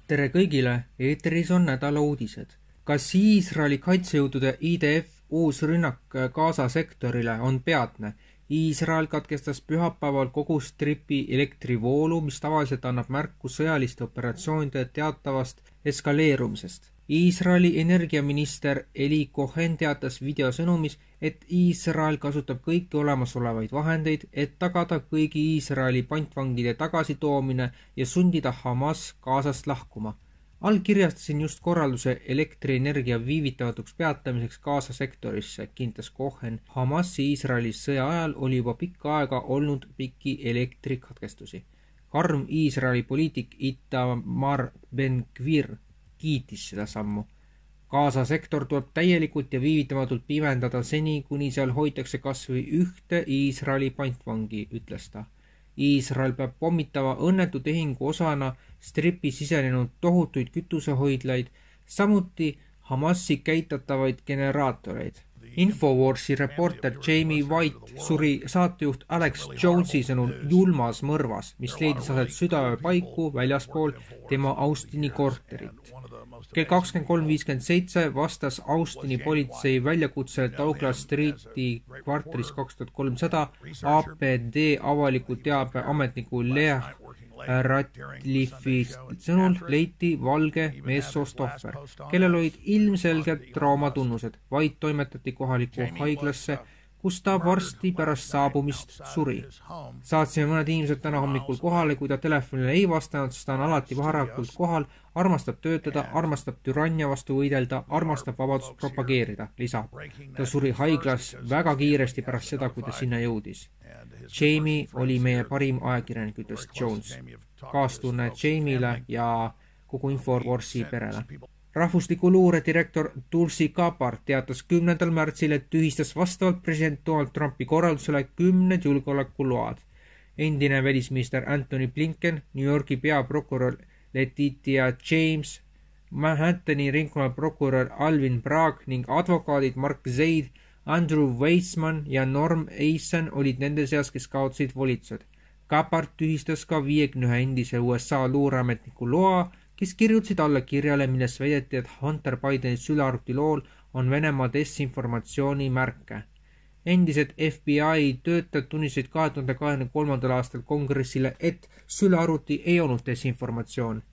Tere kõigile, eetris on nädala uudised. Kas Iisraeli kaitsejõudude IDF uus rünnak Gaza sektorile on peatne? Iisrael katkestas pühapäeval kogu stripi elektrivoolu, mis tavaliselt annab märku sõjaliste operatsioonide teatavast eskaleerumisest. Iisraeli energiaminister Eli Cohen teatas videosõnumis, et Iisrael kasutab kõiki olemasolevaid vahendeid, et tagada kõigi Iisraeli pantvangide tagasitoomine ja sundida Hamas Gazast lahkuma. Allkirjastasin just korralduse elektrienergia viivitavatuks peatamiseks Gaza sektorisse, kinnitas Cohen. Hamasi Iisraelis sõja ajal oli juba pikka aega olnud pikki elektrikatkestusi. Karm Iisraeli poliitik Itamar Ben-Gvir kiitis seda sammu. Gaza sektor tuleb täielikult ja viivitamatult pimendada seni, kuni seal hoitakse kas või ühte Iisraeli pantvangi, ütles ta. Iisrael peab pommitama õnnetu tehingu osana stripi sisenenud tohutuid kütusehoidlaid, samuti Hamasi käitatavaid generaatoreid. Infowarsi reporter Jamie White suri saatejuht Alex Jonesi sõnul julmas mõrvas, mis leidis aset südaöö paiku väljaspool tema Austini korterit. Kell 23.57 vastas Austini politsei väljakutsele Douglas Streeti kvartalis 2300 APD avaliku teabe ametniku Leah Ratlifi sõnul leiti valge meessoost ohver, kellel olid ilmselged traumatunnused. Vaid toimetati kohalikku haiglasse, kus ta varsti pärast saabumist suri. Saatsime mõned inimesed täna hommikul kohale, kui ta telefonile ei vastanud, sest ta on alati varakult kohal, armastab töötada, armastab türannia vastu võidelda, armastab vabadust propageerida, lisab. Ta suri haiglas väga kiiresti pärast seda, kui ta sinna jõudis. Jamie oli meie parim ajakirjanik, ütles Jones. Kaastunne Jamiele ja kogu Infowarsi perele. Rahvusliku luure direktor Tulsi Gabbard teatas 10. märtsil, et tühistas vastavalt president Donald Trumpi korraldusele 10 julgeolekuload. Endine välisminister Anthony Blinken, New Yorgi peaprokurör Letitia James, Manhattani ringkonnaprokurör Alvin Bragg ning advokaadid Mark Zaid, Andrew Weissman ja Norm Eisen olid nende seas, kes kaotasid volitused. Gabbard tühistas ka 51 endise USA luureametniku loa, kes kirjutasid alla kirjale, milles väideti, et Hunter Bideni sülearvuti lool on Venemaa desinformatsiooni märke. Endised FBI töötajad tunnistasid 2023. aastal kongressile, et sülearvuti ei olnud desinformatsioon.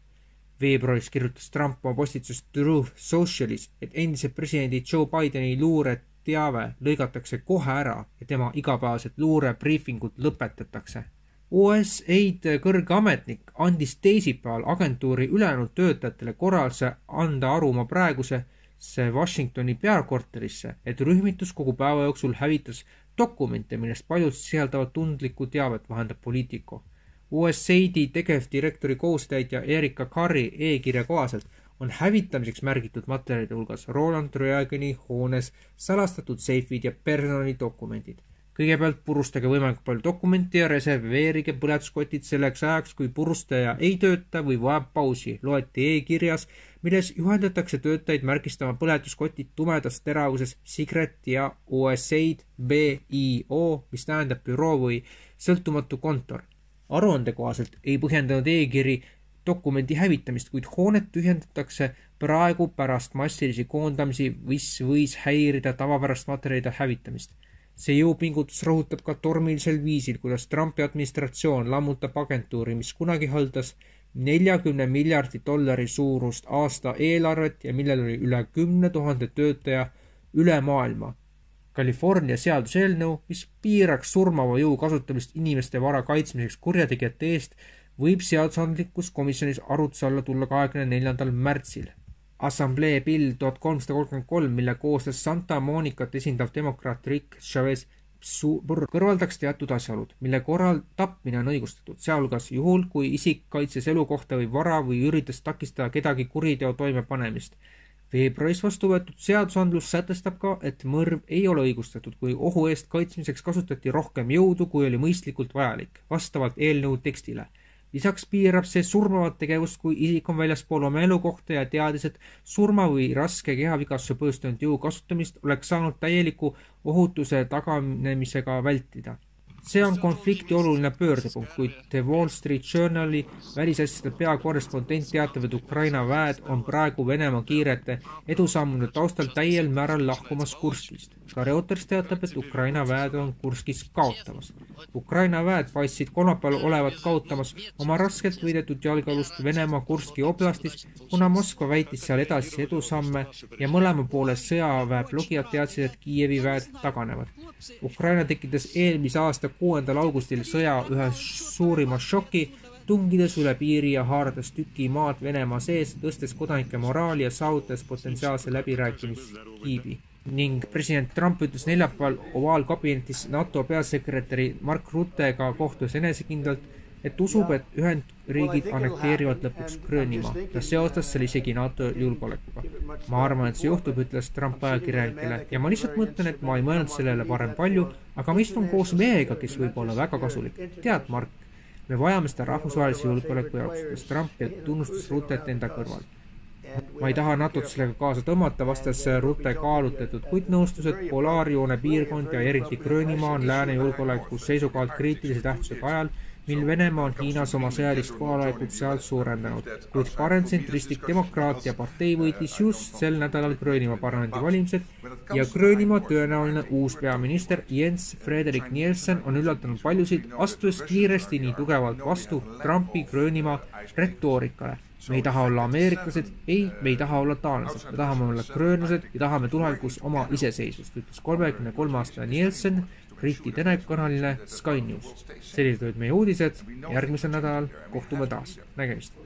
Veebruaris kirjutas Trump oma postitusest Truth Socialis, et endise presidendi Joe Bideni luureteave lõigatakse kohe ära ja tema igapäevased luurebriifingud lõpetatakse. USAID kõrge ametnik andis teisipäeval agentuuri ülejäänud töötajatele korralduse anda aru oma praegusesse Washingtoni peakorterisse, et rühmitus kogu päeva jooksul hävitas dokumente, millest paljud sisaldavad tundlikku teavet, vahendab Politico. USAID tegevdirektori kohusetäitja Erika Carri e-kirja kohaselt on hävitamiseks märgitud materjalide hulgas Ronald Reagani hoones salastatud seifid ja personalidokumendid. Kõigepealt purustage võimalikult palju dokumenti ja reserveerige põletuskotid selleks ajaks, kui purustaja ei tööta või vajab pausi, loeti e-kirjas, milles juhendatakse töötajaid märgistama põletuskotid tumedas teravuses Sigret ja USAID BIO, mis tähendab büroo või sõltumatu kontor. Aruande kohaselt ei põhjendanud e-kiri dokumendi hävitamist, kuid hoonet tühjendatakse praegu pärast massilisi koondamisi, mis võis häirida tavapärast materjalide hävitamist. See jõupingutus rõhutab ka tormilisel viisil, kuidas Trumpi administratsioon lammutab agentuuri, mis kunagi haldas $40 miljardi suurust aasta eelarvet ja millel oli üle 10 000 töötaja üle maailma. California seaduseelnõu, mis piiraks surmava jõu kasutamist inimeste vara kaitsmiseks kurjategijate eest, võib seadusandlikus komisjonis arutluse alla tulla 24. märtsil. Assamblee Bill 1333, mille koostas Santa Monicat esindav demokraat Rick Chavez kõrvaldaks teatud asjaolud, mille korral tapmine on õigustatud, sealhulgas juhul, kui isik kaitses elukohta või vara või üritas takistada kedagi kuriteo toimepanemist. Veebruaris vastu võetud seadusandlus sätestab ka, et mõrv ei ole õigustatud, kui ohu eest kaitsmiseks kasutati rohkem jõudu, kui oli mõistlikult vajalik, vastavalt eelnõu tekstile. Lisaks piirab see surmavat tegevust, kui isik on väljaspool oma elukohta ja teadis, et surma või raske kehavigastuse põhjustanud jõu kasutamist oleks saanud täieliku ohutuse taganemisega vältida. See on konflikti oluline pöördepunkt, kuid The Wall Street Journali välisasjade peakorrespondent teatab, et Ukraina väed on praegu Venemaa kiirete edusammude taustal täiel määral lahkumas Kurskist. Ka Reuters teatab, et Ukraina väed on Kurskis kaotamas. Ukraina väed paistsid kolmapäeval olevat kaotamas oma raskelt võidetud jalgealust Venemaa Kurski oblastis, kuna Moskva väitis seal edasisi edusamme ja mõlema poole sõjaväe blogijad teadsid, et Kiievi väed taganevad. Ukraina tekitas eelmise aasta 6. augustil sõja ühe suurima šoki, tungides üle piiri ja haarades tüki maad Venemaa sees, tõstes kodanike moraali ja saavutades potentsiaalse läbirääkimiskiibi. Ning president Trump ütles neljapäeval ovaalkabinetis NATO peasekretäri Mark Ruttega kohtus enesekindlalt, et usub, et Ühendriigid annekteerivad lõpuks Gröönimaa ja seostas selle isegi NATO julgeolekuga. Ma arvan, et see juhtub, ütles Trump ajakirjanikele ja ma lihtsalt mõtlen, et ma ei mõelnud sellele varem palju, aga ma istun koos mehega, kes võib olla väga kasulik. Tead, Mark, me vajame seda rahvusvahelise julgeoleku jaoks, ütles Trump ja tunnustas Ruttet enda kõrval. Ma ei taha NATO-t sellega kaasa tõmmata, vastas Rutte kaalutletud, kuid nõustus, et polaarjoone piirkond ja eriti Gröönimaa on lääne julgeoleku seisukohalt kriitilise tähtsusega ajal, mil Venemaa on Hiinas oma sõjalist kohalolekut seal suurendanud, kuid paremtsentristlik demokraatia partei võitis just sel nädalal Gröönimaa parlamendi valimised ja Gröönimaa tõenäoline uus peaminister Jens Frederik Nielsen on üllatanud paljusid, astudes kiiresti nii tugevalt vastu Trumpi Gröönimaa retoorikale. Me ei taha olla ameeriklased, ei, me ei taha olla taanlased, me tahame olla gröönlased ja tahame tulevikus oma iseseisvust, ütles 33-aastane Nielsen Briti telekanalile Sky News. Sellised olid meie uudised, järgmisel nädalal kohtume taas. Nägemist!